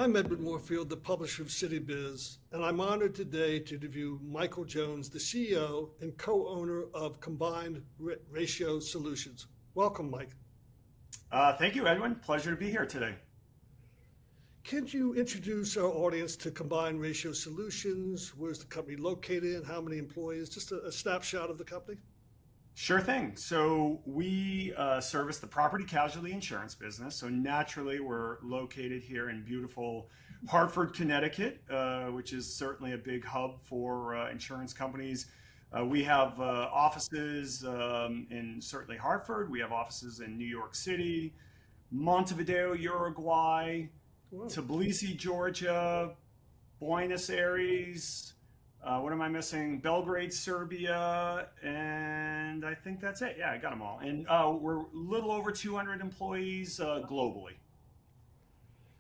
I'm Edward Moorfield, the publisher of CityBiz, and I'm honored today to interview Michael Jones, the CEO and co-owner of Combined Ratio Solutions. Welcome, Mike. Thank you, Edwin. Pleasure to be here today. Can you introduce our audience to Combined Ratio Solutions? Where's the company located and how many employees? Just a snapshot of the company. Sure thing. So we service the property casualty insurance business. So naturally, we're located here in beautiful Hartford, Connecticut, which is certainly a big hub for insurance companies. We have offices in certainly Hartford. We have offices in New York City, Montevideo, Uruguay, Wow. Tbilisi, Georgia, Buenos Aires. What am I missing? Belgrade, Serbia, and I think that's it. Yeah, I got them all. And we're a little over 200 employees globally.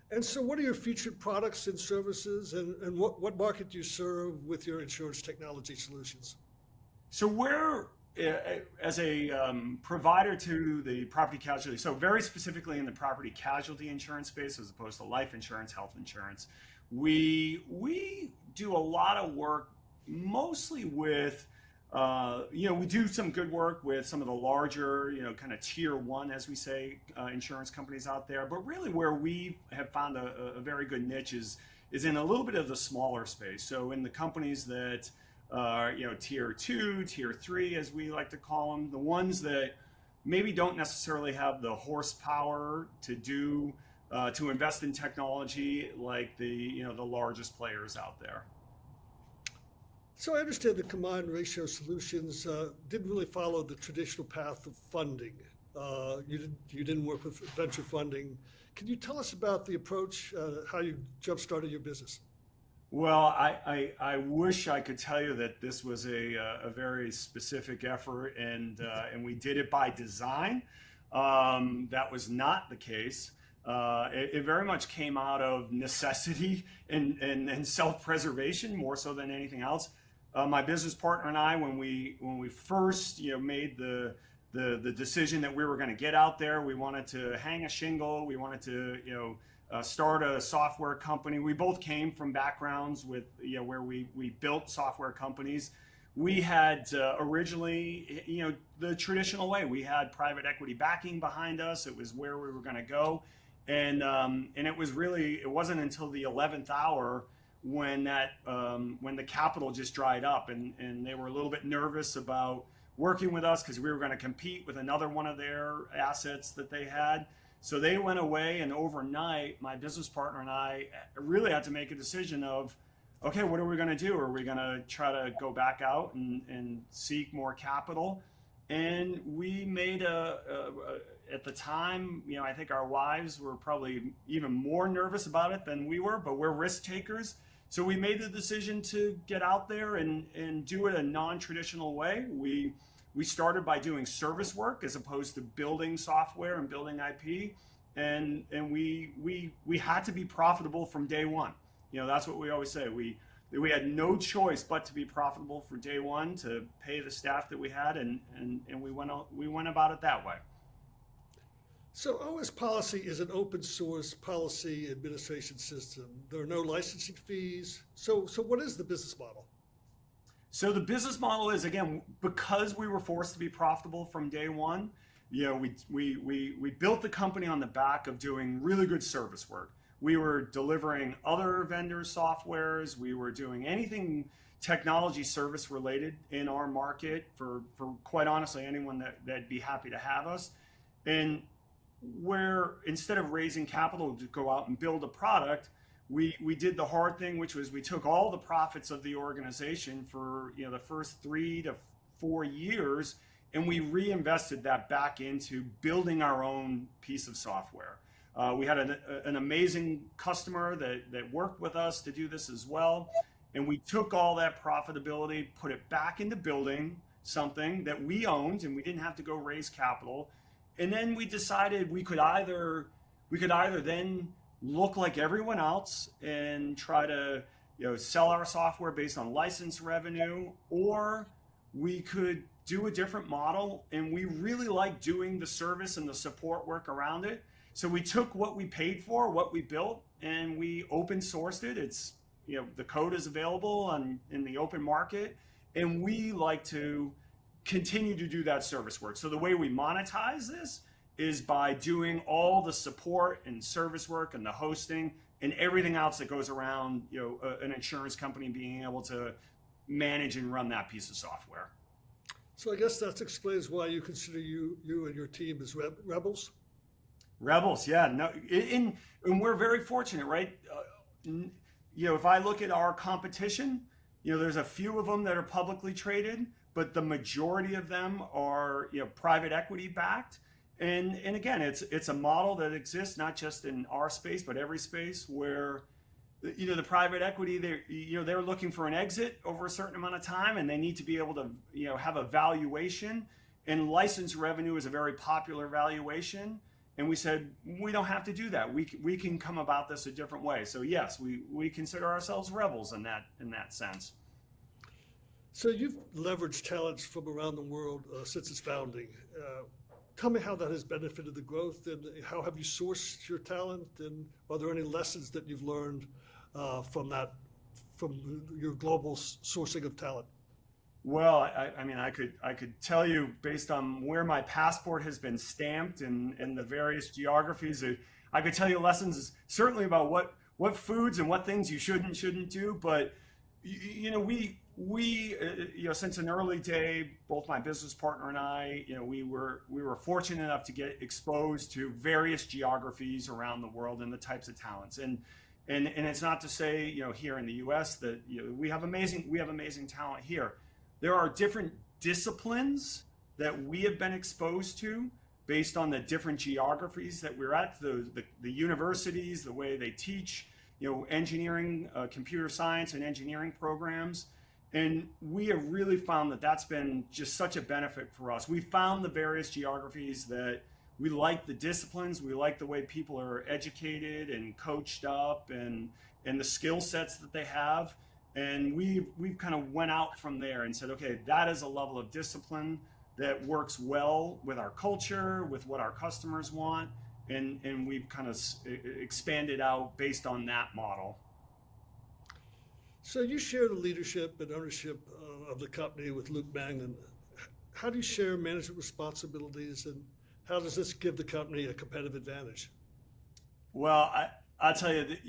And so what are your featured products and services, and what market do you serve with your insurance technology solutions? So we're, as a provider to the property casualty, so very specifically in the property casualty insurance space as opposed to life insurance, health insurance, we do a lot of work mostly with, we do some good work with some of the larger, kind of tier one, as we say, insurance companies out there. But really where we have found a very good niche is in a little bit of the smaller space. So in the companies that are, tier two, tier three, as we like to call them, the ones that maybe don't necessarily have the horsepower to do, to invest in technology like the largest players out there. So I understand that Combined Ratio Solutions didn't really follow the traditional path of funding. You didn't work with venture funding. Can you tell us about the approach, how you jump-started your business? Well, I wish I could tell you that this was a very specific effort and we did it by design. That was not the case. It very much came out of necessity and self-preservation more so than anything else. My business partner and I, when we first made the decision that we were going to get out there, we wanted to hang a shingle, we wanted to start a software company. We both came from backgrounds with where we built software companies. We had originally the traditional way. We had private equity backing behind us. It was where we were going to go. And it wasn't until the 11th hour when the capital just dried up and they were a little bit nervous about working with us because we were going to compete with another one of their assets that they had. So they went away, and overnight, my business partner and I really had to make a decision of, okay, what are we going to do? Are we going to try to go back out and seek more capital? And we made at the time, I think our wives were probably even more nervous about it than we were, but we're risk takers. So we made the decision to get out there and do it a non-traditional way. We started by doing service work as opposed to building software and building IP. And we had to be profitable from day one. That's what we always say. We had no choice but to be profitable for day one to pay the staff that we had, and we went about it that way. So OS Policy is an open source policy administration system. There are no licensing fees. So what is the business model? So the business model is, again, because we were forced to be profitable from day one, we built the company on the back of doing really good service work. We were delivering other vendors' softwares. We were doing anything technology service related in our market for quite honestly, anyone that'd be happy to have us. And where instead of raising capital to go out and build a product, we did the hard thing, which was we took all the profits of the organization for the first 3 to 4 years, and we reinvested that back into building our own piece of software. We had an amazing customer that worked with us to do this as well, and we took all that profitability, put it back into building something that we owned, and we didn't have to go raise capital. And then we decided we could either then look like everyone else and try to sell our software based on license revenue, or we could do a different model. And we really like doing the service and the support work around it. So we took what we paid for, what we built, and we open sourced it. It's, the code is available in the open market, and we like to continue to do that service work. So the way we monetize this is by doing all the support and service work and the hosting and everything else that goes around, an insurance company being able to manage and run that piece of software. So I guess that explains why you consider you and your team as rebels. Rebels, yeah, no, and we're very fortunate, right? If I look at our competition, there's a few of them that are publicly traded, but the majority of them are, private equity backed. And again, it's a model that exists not just in our space, but every space where, the private equity, they're looking for an exit over a certain amount of time, and they need to be able to, have a valuation. And license revenue is a very popular valuation. And we said, we don't have to do that. We can come about this a different way. So yes, we consider ourselves rebels in that sense. So you've leveraged talents from around the world since its founding. Tell me how that has benefited the growth, and how have you sourced your talent, and are there any lessons that you've learned from your global sourcing of talent? Well, I could tell you based on where my passport has been stamped in the various geographies. I could tell you lessons certainly about what foods and what things you shouldn't do. But we since an early day, both my business partner and I, we were fortunate enough to get exposed to various geographies around the world and the types of talents. And it's not to say here in the U.S. that we have amazing talent here. There are different disciplines that we have been exposed to based on the different geographies that we're at, the universities, the way they teach, engineering, computer science and engineering programs. And we have really found that that's been just such a benefit for us. We found the various geographies that we like the disciplines, we like the way people are educated and coached up, and the skill sets that they have. And we've kind of went out from there and said, okay, that is a level of discipline that works well with our culture, with what our customers want. And we've kind of expanded out based on that model. So you share the leadership and ownership of the company with Luke Magnan. How do you share management responsibilities, and how does this give the company a competitive advantage? Well, I'll tell you that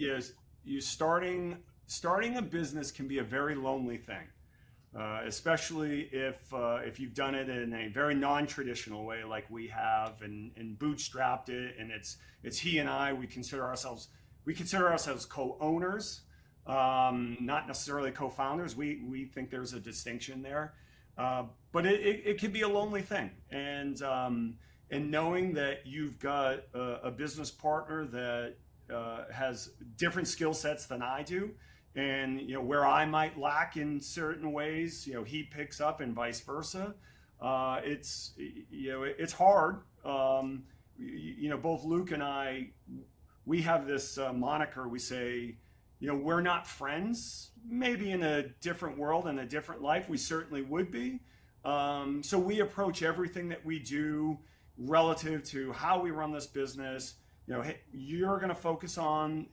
you starting a business can be a very lonely thing, especially if you've done it in a very non-traditional way like we have, and bootstrapped it. And it's he and I. We consider ourselves co-owners, not necessarily co-founders. We think there's a distinction there, but it can be a lonely thing. And knowing that you've got a business partner that has different skill sets than I do, and where I might lack in certain ways, he picks up, and vice versa. It's hard. Both Luke and I, we have this moniker. We say, we're not friends. Maybe in a different world, in a different life, we certainly would be. So we approach everything that we do relative to how we run this business. Hey, you're going to focus on,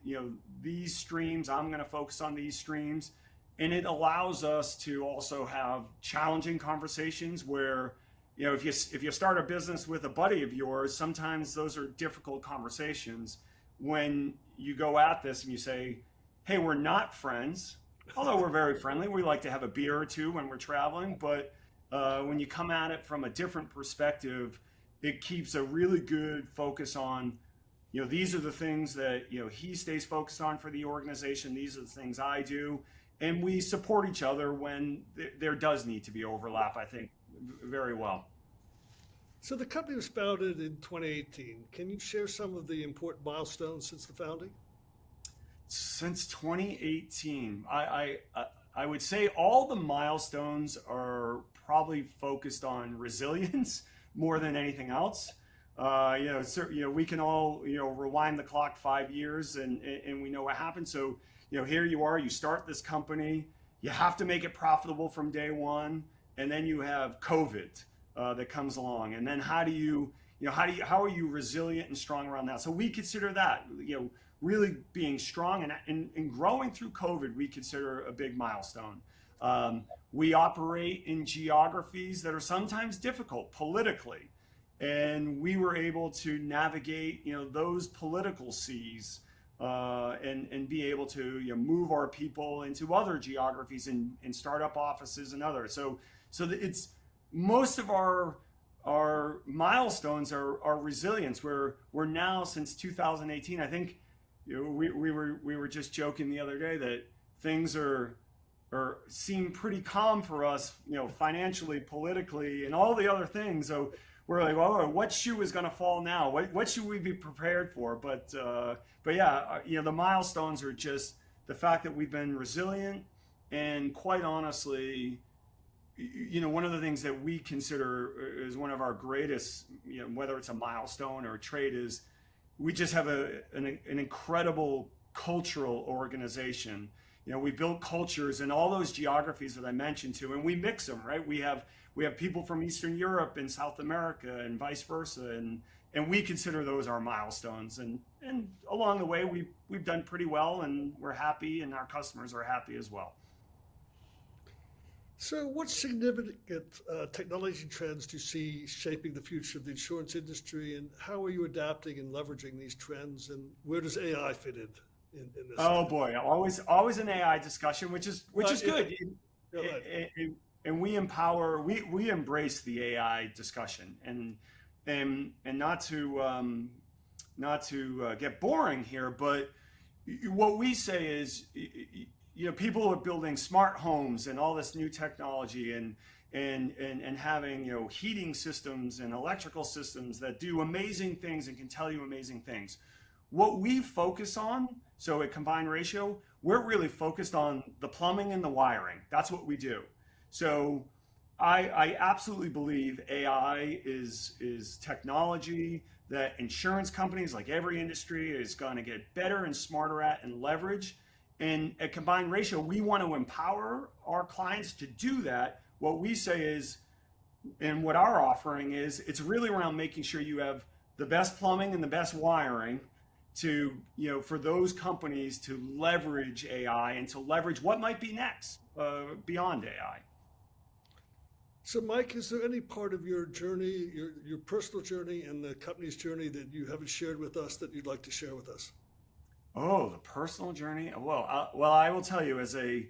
these streams. I'm going to focus on these streams. And it allows us to also have challenging conversations where, if you start a business with a buddy of yours, sometimes those are difficult conversations. When you go at this and you say, hey, we're not friends, although we're very friendly. We like to have a beer or two when we're traveling. But when you come at it from a different perspective, it keeps a really good focus on, these are the things that, he stays focused on for the organization. These are the things I do. And we support each other when there does need to be overlap, I think, very well. So the company was founded in 2018. Can you share some of the important milestones since the founding? Since 2018, I would say all the milestones are probably focused on resilience more than anything else. We can all, rewind the clock 5 years and we know what happened. So, here you are, you start this company, you have to make it profitable from day one. And then you have COVID that comes along. And then how do you how are you resilient and strong around that? So we consider that, really being strong and growing through COVID, we consider a big milestone. We operate in geographies that are sometimes difficult politically, and we were able to navigate, those political seas, and be able to, move our people into other geographies and start up offices and others. So it's most of our milestones are resilience. We're now, since 2018, I think, we were just joking the other day that things seem pretty calm for us, financially, politically, and all the other things. So we're like, well, what shoe is going to fall now? What should we be prepared for? But yeah, the milestones are just the fact that we've been resilient, and quite honestly, one of the things that we consider is one of our greatest, whether it's a milestone or a trait, is we just have an incredible cultural organization. We built cultures in all those geographies that I mentioned to, and we mix them, right? We have people from Eastern Europe and South America and vice versa, and we consider those our milestones. And along the way, we've done pretty well, and we're happy, and our customers are happy as well. So what significant technology trends do you see shaping the future of the insurance industry, and how are you adapting and leveraging these trends, and where does AI fit in this? Oh boy, always an AI discussion, which is good. And we empower, we embrace the AI discussion, and not to get boring here, but what we say is, people are building smart homes and all this new technology, and having, heating systems and electrical systems that do amazing things and can tell you amazing things. What we focus on, so at Combined Ratio, we're really focused on the plumbing and the wiring. That's what we do. So I absolutely believe AI is technology that insurance companies, like every industry, is going to get better and smarter at and leverage. And at Combined Ratio, we want to empower our clients to do that. What we say is, and what our offering is, it's really around making sure you have the best plumbing and the best wiring to, for those companies to leverage AI and to leverage what might be next beyond AI. So Mike, is there any part of your journey, your personal journey and the company's journey, that you haven't shared with us that you'd like to share with us? Oh, the personal journey. Well, I will tell you, as a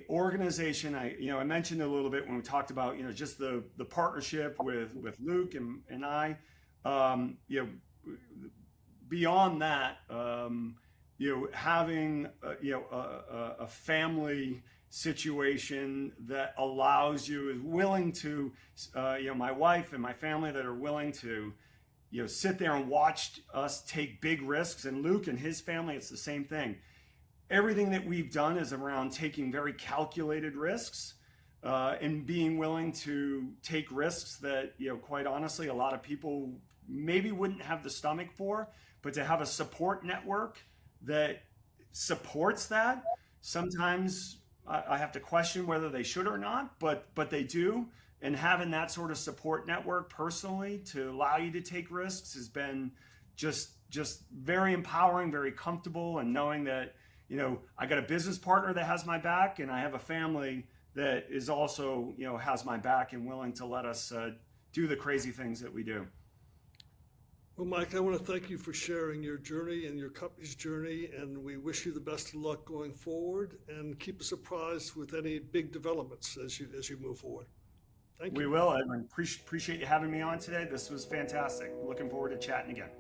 organization, I mentioned a little bit when we talked about, just the partnership with Luke and I, beyond that, having a family situation that allows you, is willing to, my wife and my family that are willing to, sit there and watch us take big risks. And Luke and his family, it's the same thing. Everything that we've done is around taking very calculated risks, and being willing to take risks that, quite honestly, a lot of people maybe wouldn't have the stomach for, but to have a support network that supports that. Sometimes I have to question whether they should or not, but they do. And having that sort of support network personally to allow you to take risks has been just very empowering, very comfortable, and knowing that, I got a business partner that has my back, and I have a family that is also, has my back and willing to let us do the crazy things that we do. Well, Mike, I want to thank you for sharing your journey and your company's journey, and we wish you the best of luck going forward, and keep us apprised with any big developments as you move forward. Thank you. We will, Edwin. Appreciate you having me on today. This was fantastic. Looking forward to chatting again.